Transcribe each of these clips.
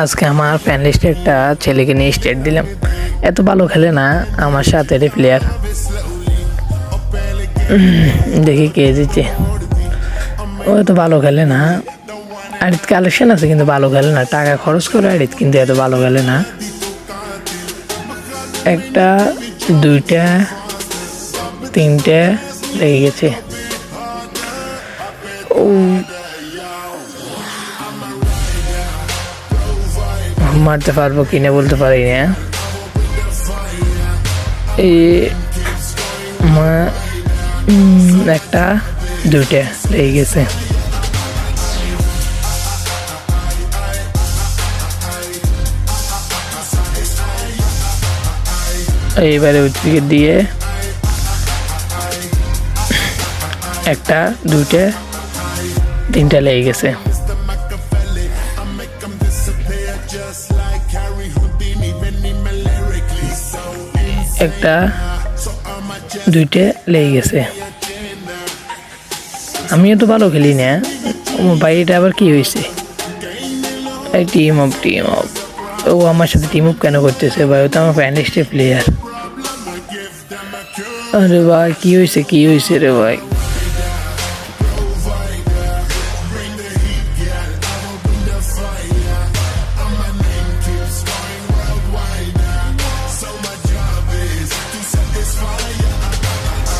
আজকে আমার ফ্যান লিস্টে একটা ছেলেকে নিয়ে স্টেট দিলাম। এত ভালো খেলে না আমার সাথে প্লেয়ার। দেখি কে দিচ্ছে। ও এত ভালো খেলে না। আড়িত কালেকশন আছে কিন্তু ভালো খেলে না। টাকা খরচ করে আড়িত কিন্তু এত ভালো খেলে না। একটা দুইটা তিনটে লেগে গেছে। ও মারতে পারবো কিনা বলতে পারি না। একটা দুইটা লেগে গেছে। এইবারে উইকেট দিয়ে একটা দুইটা তিনটা লেগে গেছে। একটা দুইটা লেগে গেছে। আমিও তো ভালো খেলি না। ভাই এটা আবার কি হয়েছে? টিম অফ ও আমার সাথে টিম অফ কেন করতেছে ভাই? ও তো আমার ফ্যানলিস্টের প্লেয়ার। আরে ভাই কি হয়েছে রে ভাই?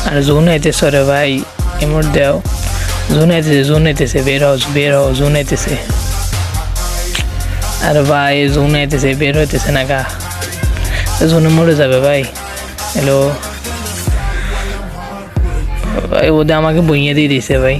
আর জোন আইতেছে রে ভাই, ইমোট দাও। জোন আইতেছে বের হও জোন আইতেছে। আরে ভাই জোন আইতেছে বের হইতেছে না গা। জোনে মরে যাবে ভাই। হ্যালো ভাই, ওদের আমাকে বইয়ে দিয়ে দিছে ভাই।